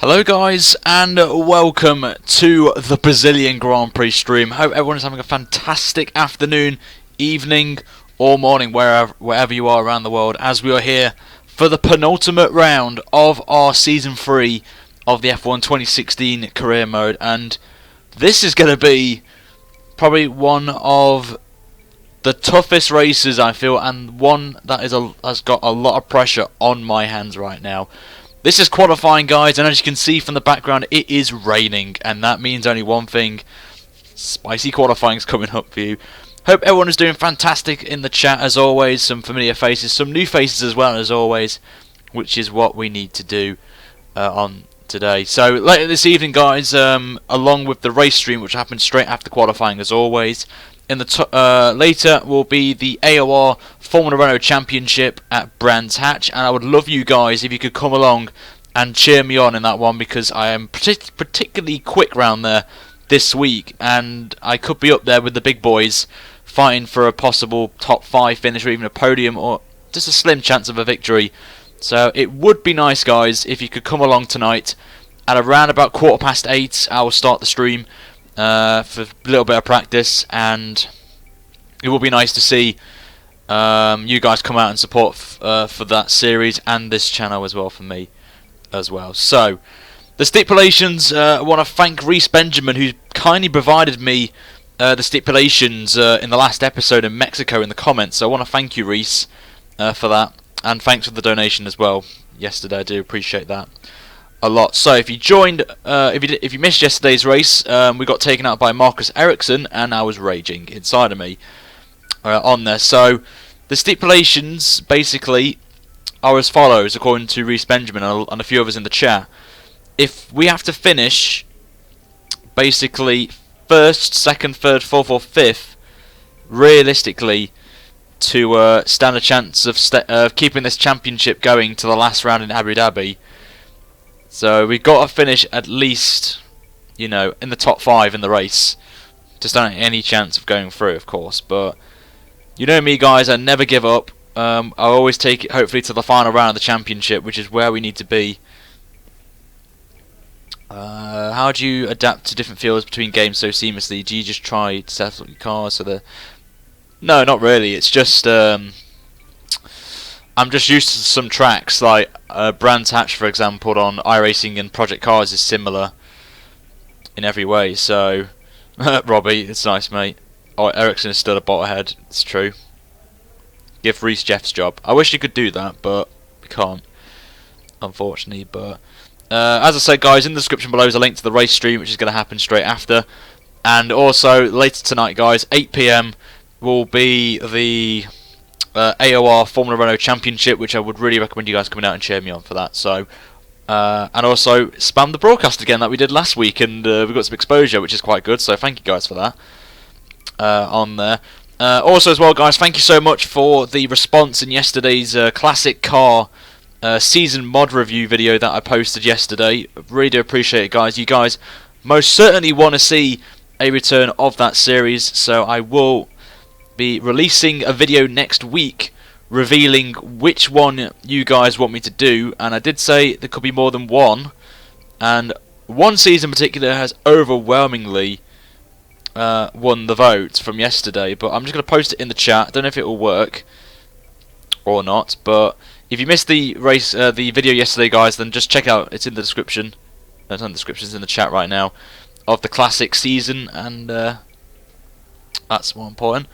Hello guys and welcome to the Brazilian Grand Prix stream. Hope everyone is having a fantastic afternoon, evening or morning wherever you are around the world, as we are here for the penultimate round of our Season 3 of the F1 2016 career mode. And this is going to be probably one of the toughest races, I feel, and one that has got a lot of pressure on my hands right now. This is qualifying, guys, and as you can see from the background, it is raining, and that means only one thing: spicy qualifying is coming up for you. Hope everyone is doing fantastic in the chat, as always. Some familiar faces, some new faces as well, as always, which is what we need to do on today. So later this evening, guys, along with the race stream, which happens straight after qualifying, as always, in the later will be the AOR Formula Renault Championship at Brands Hatch, and I would love you guys if you could come along and cheer me on in that one, because I am particularly quick round there this week, and I could be up there with the big boys fighting for a possible top 5 finish or even a podium or just a slim chance of a victory. So it would be nice, guys, if you could come along tonight at around about 8:15. I will start the stream for a little bit of practice, and it will be nice to see you guys come out and support for that series and this channel as well, for me as well. So the stipulations, I want to thank Reese Benjamin, who kindly provided me the stipulations in the last episode in Mexico in the comments. So I want to thank you, Reese, for that, and thanks for the donation as well yesterday. I do appreciate that a lot. So if you joined, if you missed yesterday's race, we got taken out by Marcus Ericsson, and I was raging inside of me on there. So the stipulations basically are as follows, according to Reese Benjamin and a few others in the chat. If we have to finish basically first, second, third, fourth, or fifth, realistically, to stand a chance of keeping this championship going to the last round in Abu Dhabi. So we've got to finish at least, in the top 5 in the race to stand any chance of going through, of course. But you know me, guys, I never give up. I always take it, hopefully, to the final round of the championship, which is where we need to be. How do you adapt to different fields between games so seamlessly? Do you just try to settle your cars so the... No, not really. It's just I'm just used to some tracks, like Brands Hatch, for example, on iRacing and Project Cars is similar in every way. So, Robbie, it's nice, mate. Oh, Ericsson is still a bot ahead. It's true. Give Reese Jeff's job. I wish you could do that, but we can't, unfortunately. But as I said, guys, in the description below is a link to the race stream, which is going to happen straight after. And also later tonight, guys, 8 PM will be the AOR Formula Renault Championship, which I would really recommend you guys coming out and cheer me on for that. So, and also spam the broadcast again like we did last week, and we got some exposure, which is quite good. So thank you guys for that on there. Also as well, guys, thank you so much for the response in yesterday's classic car season mod review video that I posted yesterday. Really do appreciate it, guys. You guys most certainly want to see a return of that series, so I will be releasing a video next week revealing which one you guys want me to do, and I did say there could be more than one, and one season in particular has overwhelmingly won the vote from yesterday, but I'm just going to post it in the chat. I don't know if it will work or not, but if you missed the race, the video yesterday, guys, then just check out, it's in the description. It's in the description, it's in the chat right now, of the classic season, and that's more important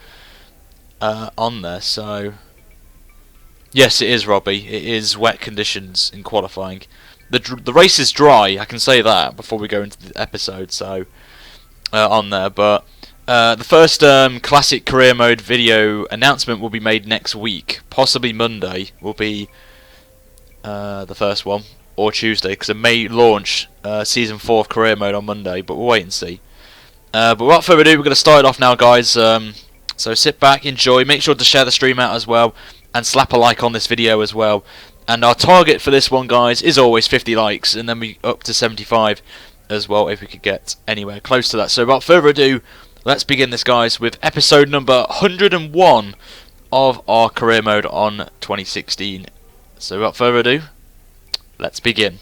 on there. So yes, it is, Robbie. It is wet conditions in qualifying. The race is dry, I can say that before we go into the episode. So on there, but the first classic career mode video announcement will be made next week, possibly Monday will be the first one, or Tuesday, because it may launch season 4 of career mode on Monday, but we'll wait and see. But without further ado, we're going to start it off now, guys. So sit back, enjoy, make sure to share the stream out as well, and slap a like on this video as well. And our target for this one, guys, is always 50 likes, and then we up to 75 as well, if we could get anywhere close to that. So without further ado, let's begin this, guys, with episode number 101 of our career mode on 2016. So without further ado, let's begin.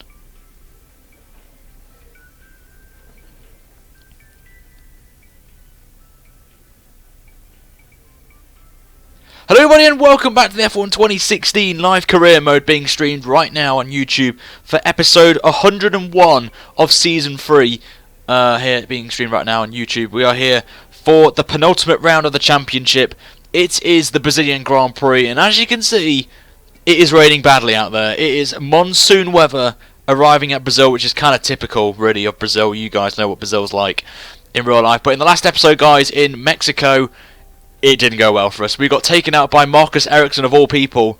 Hello everybody and welcome back to the F1 2016 live career mode being streamed right now on YouTube for episode 101 of Season 3. Here being streamed right now on YouTube. We are here for the penultimate round of the championship. It is the Brazilian Grand Prix, and as you can see, it is raining badly out there. It is monsoon weather arriving at Brazil, which is kind of typical really of Brazil. You guys know what Brazil's like in real life. But in the last episode, guys, in Mexico, it didn't go well for us. We got taken out by Marcus Ericsson of all people,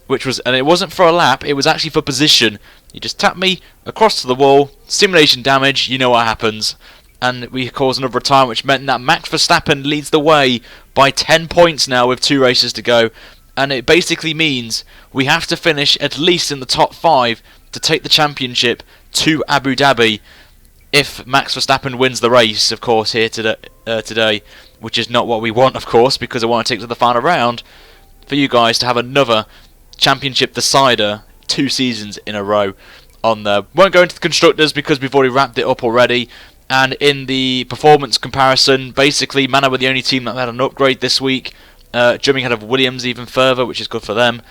and it wasn't for a lap, it was actually for position. He just tapped me across to the wall, simulation damage, you know what happens. And we caused another retirement, which meant that Max Verstappen leads the way by 10 points now with 2 races to go. And it basically means we have to finish at least in the top 5 to take the championship to Abu Dhabi. If Max Verstappen wins the race, of course, here today, which is not what we want, of course, because I want to take to the final round for you guys to have another championship decider 2 seasons in a row on there. Won't go into the constructors because we've already wrapped it up already. And in the performance comparison, basically, Manor were the only team that had an upgrade this week, jumping ahead of Williams even further, which is good for them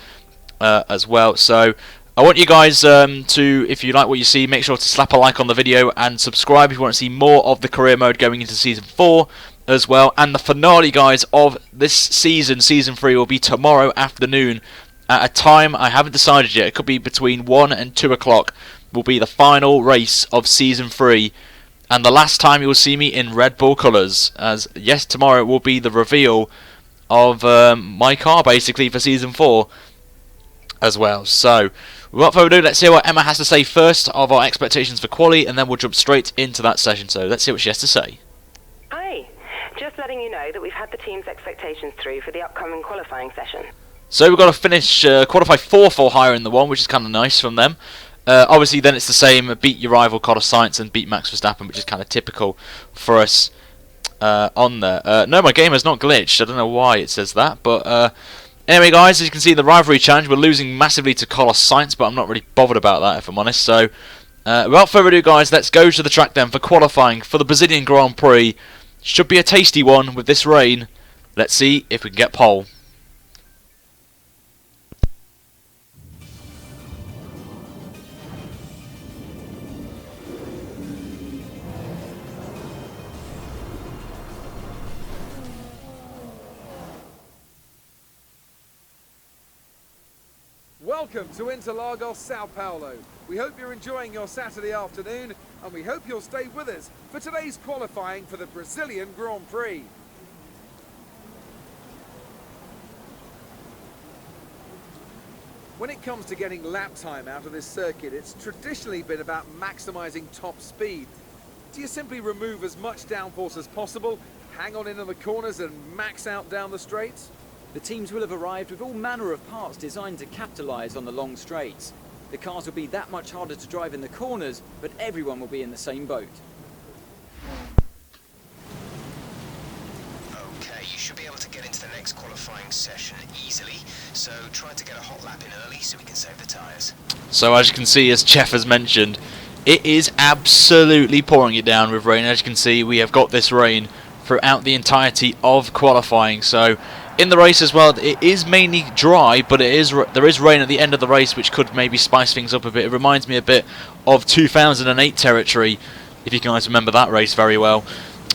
as well. So I want you guys to, if you like what you see, make sure to slap a like on the video and subscribe if you want to see more of the career mode going into Season 4 as well. And the finale, guys, of this season, Season 3, will be tomorrow afternoon at a time I haven't decided yet. It could be between 1 and 2 o'clock will be the final race of Season 3. And the last time you will see me in Red Bull colours. As, yes, tomorrow will be the reveal of my car, basically, for Season 4 as well. So, without further ado, let's hear what Emma has to say first of our expectations for quali, and then we'll jump straight into that session. So, let's hear what she has to say. Hi, just letting you know that we've had the team's expectations through for the upcoming qualifying session. So, we've got to finish, qualify 4th or higher in the 1, which is kind of nice from them. Obviously, then it's the same, beat your rival Carlos Sainz and beat Max Verstappen, which is kind of typical for us on there. No, my game has not glitched. I don't know why it says that, but anyway, guys, as you can see, the rivalry challenge, we're losing massively to Carlos Sainz, but I'm not really bothered about that, if I'm honest. So, without further ado, guys, let's go to the track then for qualifying for the Brazilian Grand Prix. Should be a tasty one with this rain. Let's see if we can get pole. Welcome to Interlagos, Sao Paulo. We hope you're enjoying your Saturday afternoon, and we hope you'll stay with us for today's qualifying for the Brazilian Grand Prix. When it comes to getting lap time out of this circuit, it's traditionally been about maximising top speed. Do you simply remove as much downforce as possible, hang on into the corners and max out down the straights? The teams will have arrived with all manner of parts designed to capitalise on the long straights. The cars will be that much harder to drive in the corners, but everyone will be in the same boat. Okay, you should be able to get into the next qualifying session easily, so try to get a hot lap in early so we can save the tyres. So as you can see, as Jeff has mentioned, it is absolutely pouring it down with rain. As you can see, we have got this rain throughout the entirety of qualifying. So in the race as well, it is mainly dry, but there is rain at the end of the race, which could maybe spice things up a bit. It reminds me a bit of 2008 territory, if you guys remember that race very well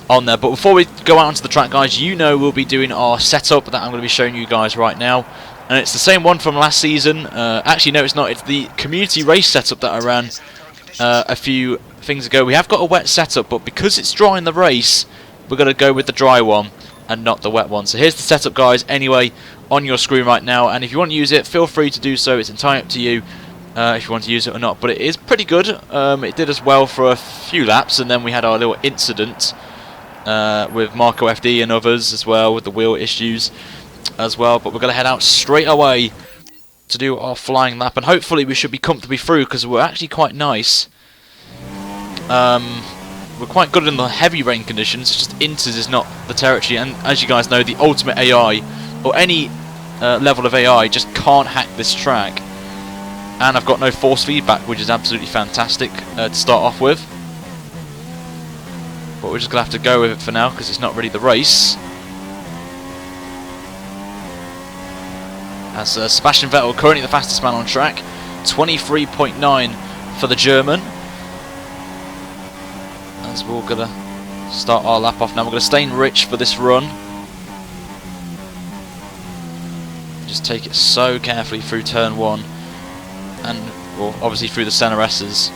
on there. But before we go out onto the track, guys, you know we'll be doing our setup that I'm going to be showing you guys right now. And it's the same one from last season. Actually, no, it's not. It's the community race setup that I ran a few things ago. We have got a wet setup, but because it's dry in the race, we're going to go with the dry one and not the wet one. So here's the setup, guys, anyway, on your screen right now. And if you want to use it, feel free to do so. It's entirely up to you if you want to use it or not. But it is pretty good. It did us well for a few laps, and then we had our little incident with Marco FD and others as well, with the wheel issues as well. But we're going to head out straight away to do our flying lap, and hopefully we should be comfortably through, because we're actually quite nice. We're quite good in the heavy rain conditions, just Inters is not the territory, and as you guys know, the ultimate AI, or any level of AI, just can't hack this track. And I've got no force feedback, which is absolutely fantastic to start off with. But we're just going to have to go with it for now, because it's not really the race. As Sebastian Vettel currently the fastest man on track, 23.9 for the German. As we're going to start our lap off now. We're going to stay in rich for this run. Just take it so carefully through turn 1 and well, obviously through the center S's.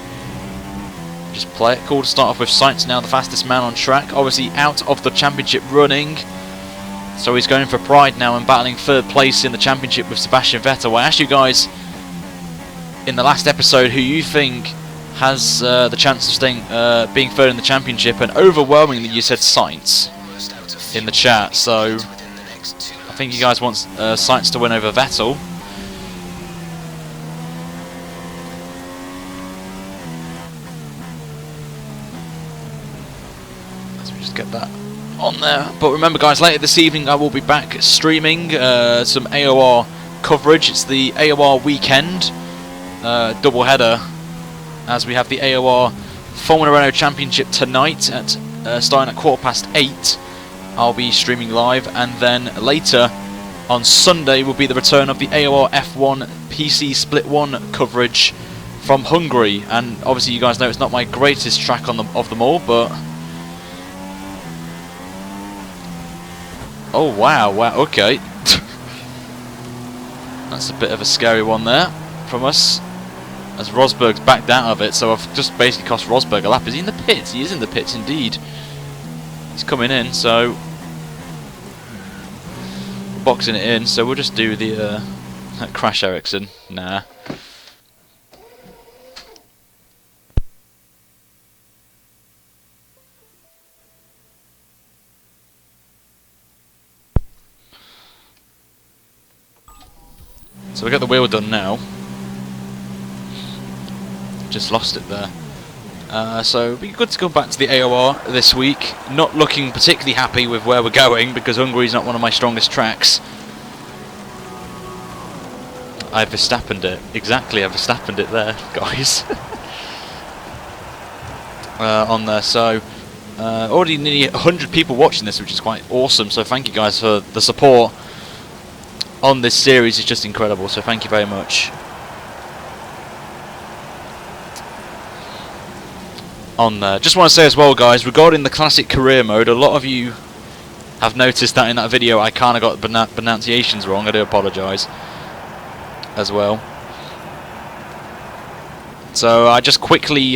Just play it cool to start off with. Sainz now the fastest man on track, obviously out of the championship running, so he's going for pride now and battling third place in the championship with Sebastian Vettel. I asked you guys in the last episode who you think has the chance of staying, being third in the championship, and overwhelmingly you said Sainz in the chat, so I think you guys want Sainz to win over Vettel. Get that on there. But remember guys, later this evening I will be back streaming some AOR coverage. It's the AOR weekend double header, as we have the AOR Formula Renault Championship tonight at starting at 8:15. I'll be streaming live, and then later on Sunday will be the return of the AOR F1 PC Split 1 coverage from Hungary. And obviously you guys know it's not my greatest track on of them all, but oh wow, okay. That's a bit of a scary one there from us, as Rosberg's backed out of it, so I've just basically cost Rosberg a lap. Is he in the pits? He is in the pits indeed. He's coming in, so boxing it in, so we'll just do the crash Ericsson. Nah. So we got the wheel done now. Just lost it there. So it'd be good to go back to the AOR this week. Not looking particularly happy with where we're going, because Hungary's not one of my strongest tracks. I Verstappened it. Exactly, I Verstappened it there, guys. On there, so already nearly 100 people watching this, which is quite awesome, so thank you guys for the support on this series. Is just incredible, so thank you very much. On there, just want to say as well guys, regarding the classic career mode, a lot of you have noticed that in that video I kind of got the pronunciations wrong. I do apologise as well. So I just quickly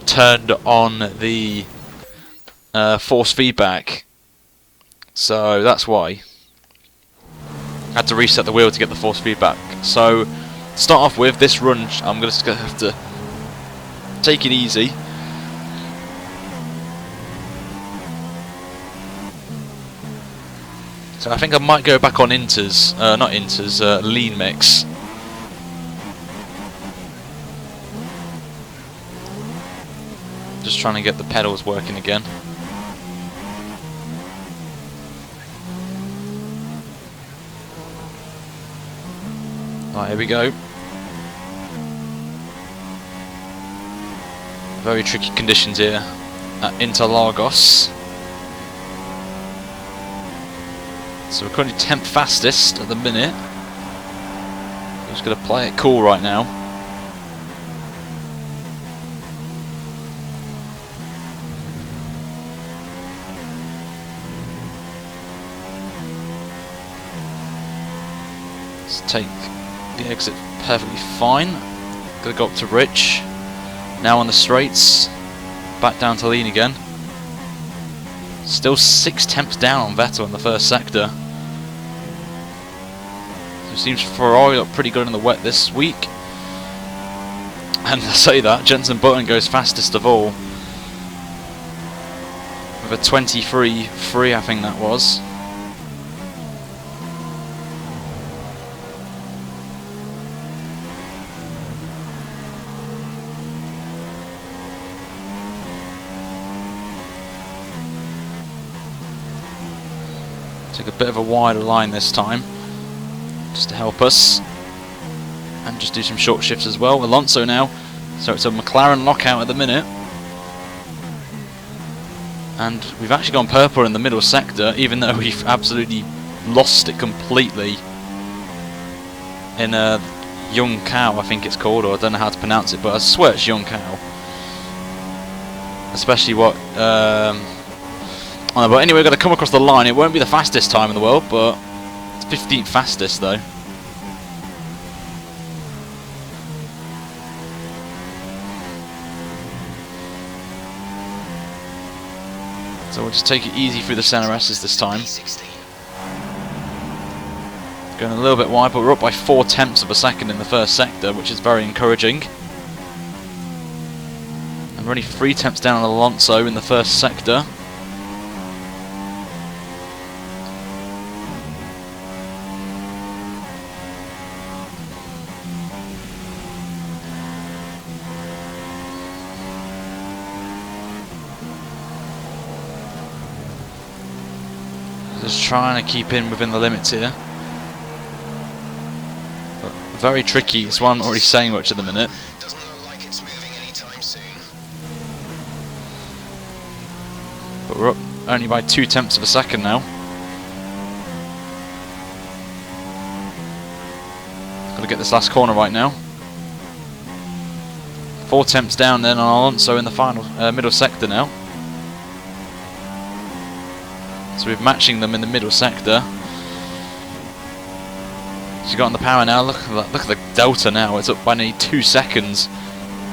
turned on the force feedback, so that's why I had to reset the wheel to get the force feedback. So to start off with this run, I'm just going to have to take it easy. So I think I might go back on Inters, not Inters, lean mix. Just trying to get the pedals working again. Right, here we go. Very tricky conditions here at Interlagos. So we're currently 10th fastest at the minute. I'm just going to play it cool right now. Let's take the exit perfectly fine. Gonna go up to Rich. Now on the straights. Back down to lean again. Still 6/10 down on Vettel in the first sector. So it seems Ferrari look pretty good in the wet this week. And I say that, Jenson Button goes fastest of all. With a 23.3 I think that was. Take a bit of a wider line this time, just to help us, and just do some short shifts as well. Alonso now, so it's a McLaren lockout at the minute, and we've actually gone purple in the middle sector, even though we've absolutely lost it completely in Young Cow, I think it's called, or I don't know how to pronounce it, but I swear it's Young Cow. Especially what... but anyway, we're going to come across the line. It won't be the fastest time in the world, but it's 15th fastest though. So we'll just take it easy through the centre S's this time. Going a little bit wide, but we're up by 0.4 of a second in the first sector, which is very encouraging. And we're only 0.3 down on Alonso in the first sector. Just trying to keep in within the limits here. But very tricky, it's why I'm not really saying much at the minute. Doesn't look like it's moving anytime soon. But we're up only by 0.2 of a second now. Got to get this last corner right now. 0.4 down then on Alonso in the final middle sector now. So we're matching them in the middle sector. She's got on the power now. Look at the delta now. It's up by nearly 2 seconds.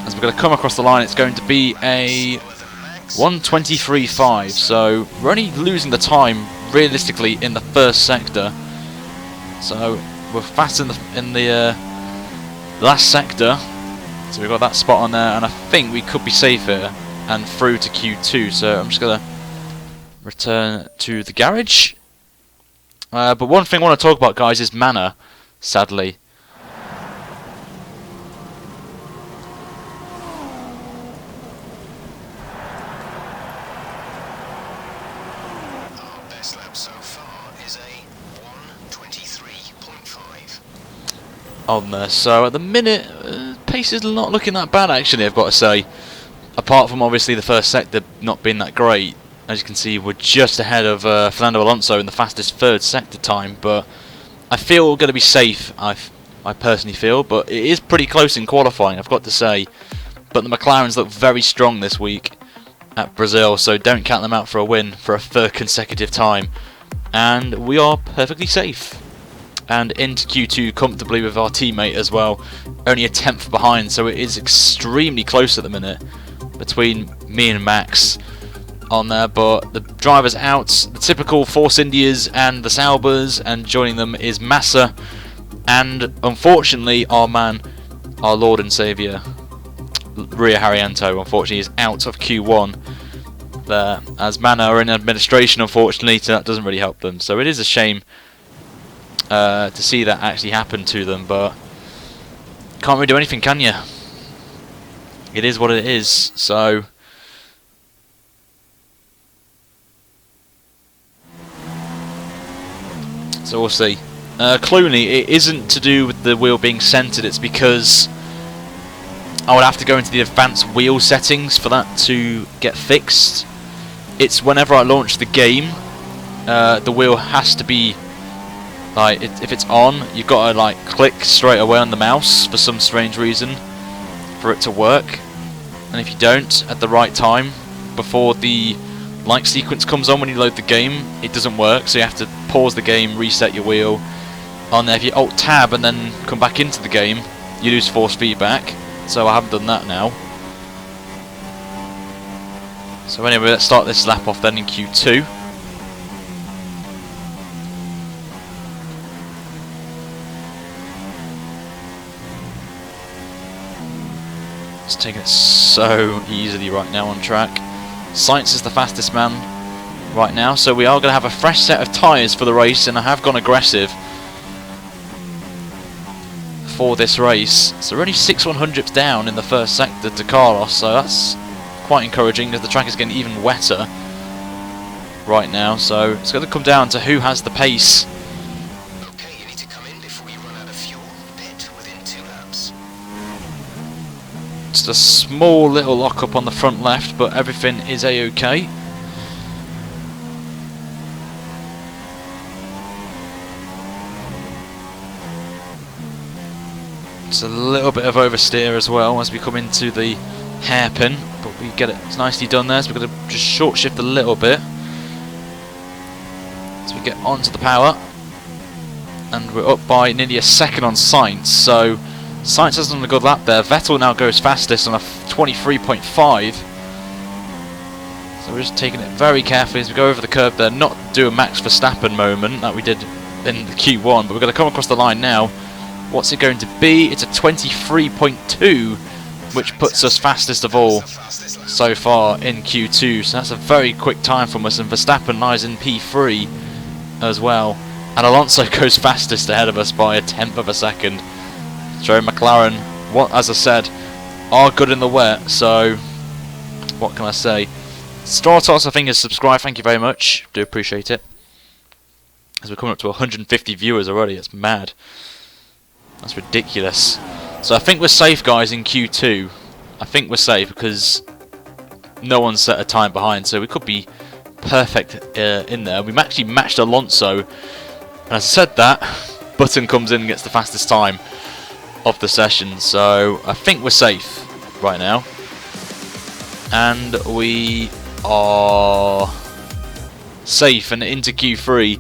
As we're going to come across the line, it's going to be a 1:23.5. So we're only losing the time realistically in the first sector. So we're fast in the last sector. So we've got that spot on there, and I think we could be safe here and through to Q2. So I'm just going to return to the garage. But one thing I want to talk about, guys, is mana, sadly. Our best lap so far is a 1:23.5. On there. So at the minute, pace is not looking that bad, actually, I've got to say. Apart from obviously the first sector not being that great. As you can see, we're just ahead of Fernando Alonso in the fastest third sector time, but I feel we're going to be safe, I personally feel, but it is pretty close in qualifying, I've got to say. But the McLarens look very strong this week at Brazil, so don't count them out for a win for a third consecutive time. And we are perfectly safe. And into Q2 comfortably with our teammate as well, only a 10th behind, so it is extremely close at the minute between me and Max on there, but the drivers out, the typical Force Indias and the Saubers, and joining them is Massa, and unfortunately our man, our Lord and Saviour, Ria Haryanto, unfortunately is out of Q1 there, as Mana are in administration, unfortunately, so that doesn't really help them. So it is a shame to see that actually happen to them, but can't really do anything, can you? It is what it is. So we'll see. Clooney, it isn't to do with the wheel being centered, it's because I would have to go into the advanced wheel settings for that to get fixed. It's whenever I launch the game, the wheel has to be, like, if it's on, you've got to like click straight away on the mouse for some strange reason for it to work. And if you don't at the right time, before the light sequence comes on when you load the game, it doesn't work, so you have to pause the game, reset your wheel. On there, if you alt tab and then come back into the game, you lose force feedback, so I haven't done that now. So anyway, let's start this lap off then in Q2. It's taking it so easily right now on track. Sainz is the fastest man right now, so we are going to have a fresh set of tyres for the race, and I have gone aggressive for this race. So we're only 6/100ths down in the first sector to Carlos, so that's quite encouraging as the track is getting even wetter right now. So it's going to come down to who has the pace. Okay, you need to come in before you run out of fuel. Pit within 2 laps. Just a small little lock up on the front left, but everything is a-okay. Just a little bit of oversteer as well as we come into the hairpin, but we get it nicely done there, so we're going to just short shift a little bit as we get onto the power, and we're up by nearly a second on Sainz, so Sainz has done a good lap there. Vettel now goes fastest on a 23.5, so we're just taking it very carefully as we go over the curb there, not do a Max Verstappen moment that we did in the Q1, but we're going to come across the line now. What's it going to be? It's a 23.2, which puts us fastest of all so far in Q2. So that's a very quick time from us, and Verstappen lies in P3 as well. And Alonso goes fastest ahead of us by 1/10 of a second. So McLaren, as I said, are good in the wet, so what can I say? Stratos, I think, has subscribed. Thank you very much. Do appreciate it. As we're coming up to 150 viewers already, it's mad. That's ridiculous. So I think we're safe, guys, in Q2. I think we're safe because no one's set a time behind, so we could be perfect in there. We've actually matched Alonso, and as I said that, Button comes in and gets the fastest time of the session. So I think we're safe right now, and we are safe and into Q3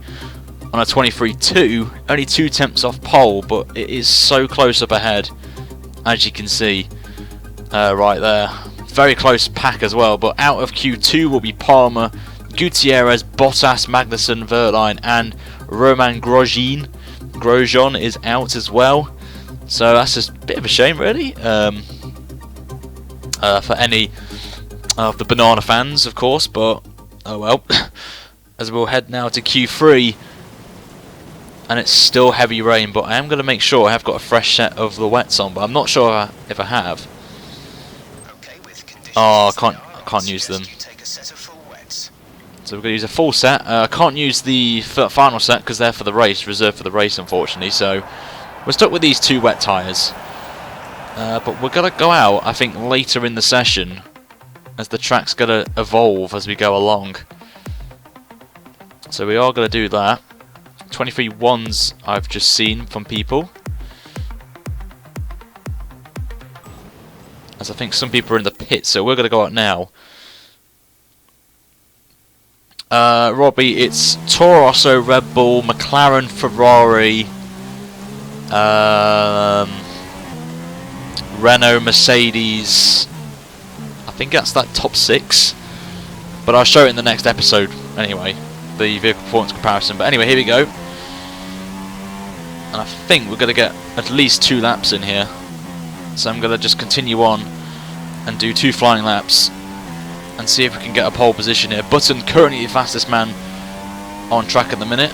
on a 23.2, only 2 tenths off pole, but it is so close up ahead, as you can see right there. Very close pack as well, but out of Q2 will be Palmer, Gutierrez, Bottas, Magnussen, Verline, and Roman Grosjean. Grosjean is out as well, so that's just a bit of a shame, really, for any of the banana fans, of course, but oh well. As we'll head now to Q3, and it's still heavy rain, but I am going to make sure I have got a fresh set of the wets on, but I'm not sure if I have. Oh, I can't use them. So we're going to use a full set. I can't use the final set because they're for the race, reserved for the race, unfortunately. So we're stuck with these 2 wet tyres. But we're going to go out, I think, later in the session, as the track's going to evolve as we go along. So we are going to do that. 23.1s I've just seen from people, as I think some people are in the pit, so we're going to go out now. Robbie, it's Toro Rosso, Red Bull, McLaren, Ferrari, Renault, Mercedes. I think that's that top 6, but I'll show it in the next episode anyway, the vehicle performance comparison. But anyway, here we go. And I think we're going to get at least 2 laps in here. So I'm going to just continue on and do 2 flying laps and see if we can get a pole position here. Button currently the fastest man on track at the minute.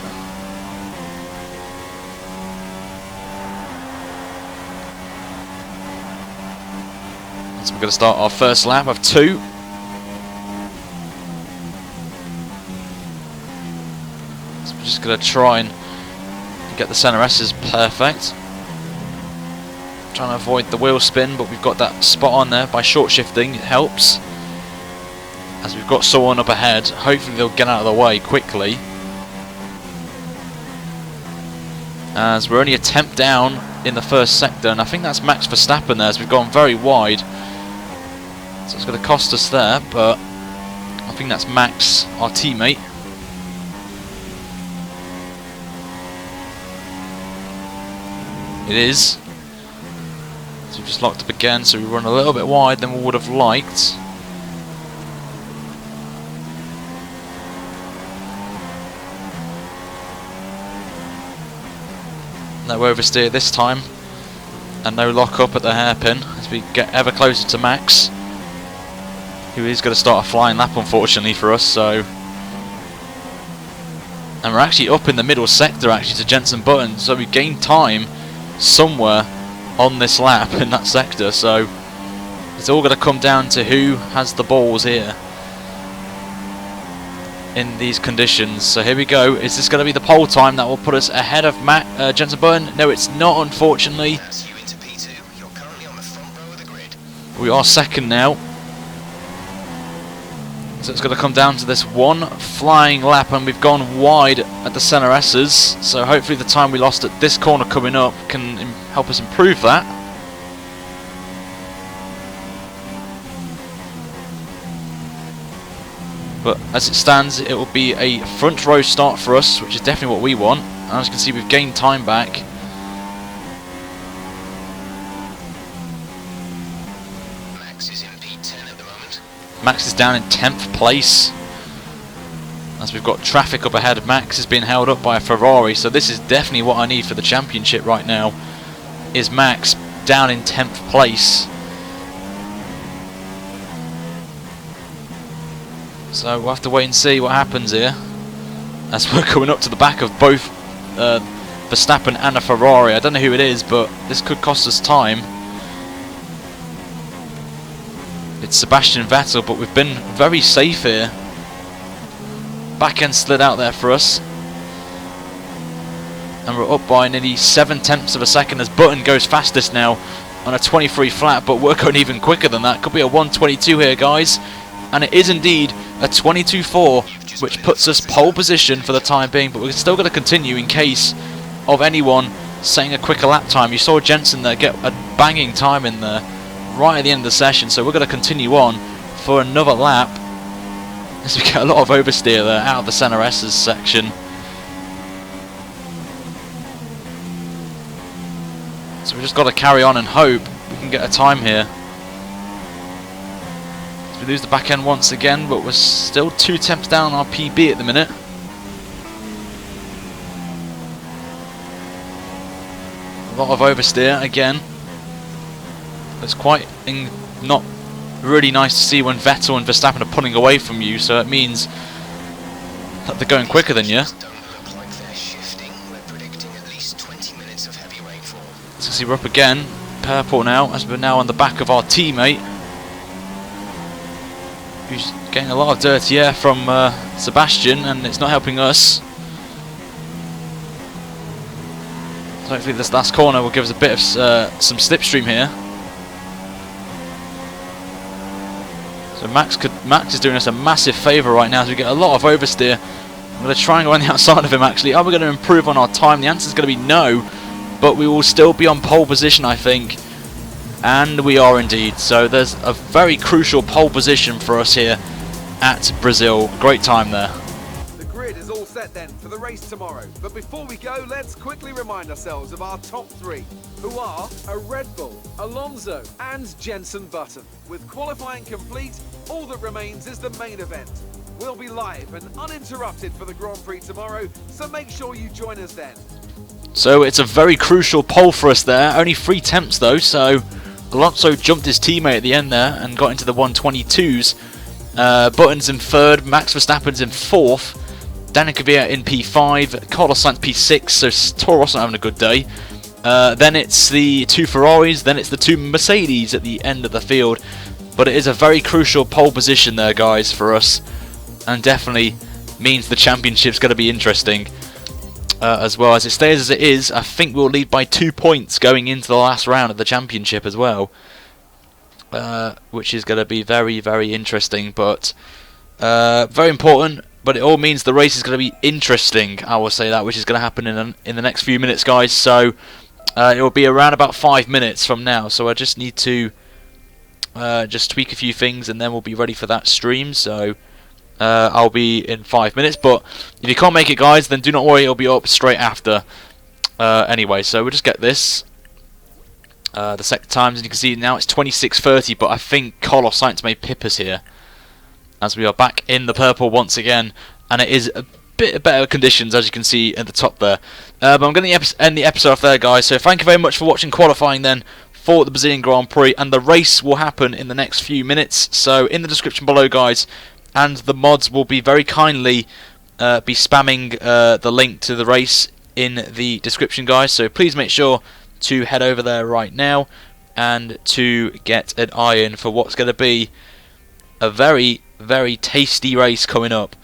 So we're going to start our first lap of 2. So we're just going to try and get the center S's perfect. Trying to avoid the wheel spin, but we've got that spot on there by short shifting. It helps, as we've got someone up ahead. Hopefully they'll get out of the way quickly, as we're only a tenth down in the first sector, and I think that's Max Verstappen there, as we've gone very wide. So it's going to cost us there, but I think that's Max, our teammate. It is. So we've just locked up again, so we run a little bit wide than we would have liked. No oversteer this time, and no lock up at the hairpin as we get ever closer to Max, who is going to start a flying lap, unfortunately for us. So, and we're actually up in the middle sector actually to Jenson Button, so we gained time somewhere on this lap in that sector. So it's all going to come down to who has the balls here in these conditions. So here we go. Is this going to be the pole time that will put us ahead of Jenson Button? No, it's not, unfortunately. That's you into P2. You're currently on the front row of the grid. We are second now. So it's going to come down to this one flying lap, and we've gone wide at the center S's. So hopefully the time we lost at this corner coming up can help us improve that. But as it stands, it will be a front row start for us, which is definitely what we want. And as you can see, we've gained time back. Max is in P10 at the moment. Max is down in 10th place. As we've got traffic up ahead, Max is being held up by a Ferrari. So this is definitely what I need for the championship right now, is Max down in 10th place. So we'll have to wait and see what happens here, as we're coming up to the back of both Verstappen and a Ferrari. I don't know who it is, but this could cost us time. It's Sebastian Vettel, but we've been very safe here. Back end slid out there for us, and we're up by nearly 7/10 of a second as Button goes fastest now on a 23 flat, but we're going even quicker than that. Could be a 122 here, guys, and it is indeed a 22.4, which puts us pole position for the time being, but we're still going to continue in case of anyone setting a quicker lap time. You saw Jensen there get a banging time in there right at the end of the session, so we're going to continue on for another lap as we get a lot of oversteer there out of the Senna S's section. So we've just got to carry on and hope we can get a time here. We lose the back end once again, but we're still 2/10 down on our PB at the minute. A lot of oversteer again. It's quite not really nice to see when Vettel and Verstappen are pulling away from you, so it means that they're going quicker than you. Don't look like they're shifting. We're predicting at least 20 minutes of heavy rainfall. So see, we're up again, purple now, as we're now on the back of our teammate, who's getting a lot of dirty air from Sebastian, and it's not helping us. So hopefully this last corner will give us a bit of some slipstream here. So Max is doing us a massive favour right now as we get a lot of oversteer. I'm going to try and go on the outside of him actually. Are we going to improve on our time? The answer is going to be no, but we will still be on pole position, I think. And we are indeed. So there's a very crucial pole position for us here at Brazil. Great time there. The grid is all set then for the race tomorrow. But before we go, let's quickly remind ourselves of our top three, who are a Red Bull, Alonso and Jensen Button. With qualifying complete, all that remains is the main event. We'll be live and uninterrupted for the Grand Prix tomorrow, so make sure you join us then. So it's a very crucial pole for us there. Only 3 temps though, so Alonso jumped his teammate at the end there and got into the 122s. Button's in 3rd, Max Verstappen's in 4th, Danica Villa in P5, Carlos Sainz P6, so Toro Rosso having a good day. Then it's the 2 Ferraris, then it's the 2 Mercedes at the end of the field. But it is a very crucial pole position there, guys, for us, and definitely means the championship's going to be interesting. As well as it stays as it is, I think we'll lead by 2 points going into the last round of the championship as well, which is going to be very, very interesting, but very important. But it all means the race is going to be interesting, I will say that, which is going to happen in the next few minutes, guys. So it will be around about 5 minutes from now, so I just need to just tweak a few things and then we'll be ready for that stream. So I'll be in 5 minutes, but if you can't make it, guys, then do not worry, it'll be up straight after. Anyway, so we'll just get this. The second times, and you can see now it's 26:30, but I think Carlos Sainz may pip us here, as we are back in the purple once again, and it is a bit better conditions, as you can see at the top there. But I'm going to end the episode off there, guys, so thank you very much for watching qualifying then for the Brazilian Grand Prix, and the race will happen in the next few minutes, so in the description below, guys, and the mods will be very kindly be spamming the link to the race in the description, guys, so please make sure to head over there right now and to get an eye in for what's going to be a very, very tasty race coming up.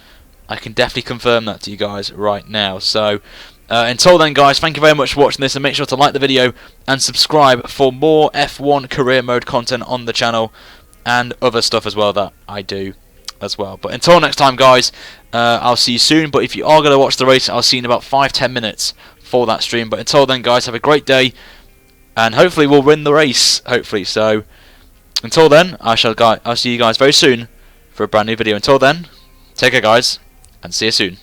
I can definitely confirm that to you guys right now. So until then, guys, thank you very much for watching this, and make sure to like the video and subscribe for more F1 career mode content on the channel and other stuff as well that I do as well. But until next time, guys, I'll see you soon. But if you are going to watch the race, I'll see you in about 5-10 minutes for that stream. But until then, guys, have a great day, and hopefully we'll win the race, hopefully. So until then, I'll see you guys very soon for a brand new video. Until then, Take care, guys, and see you soon.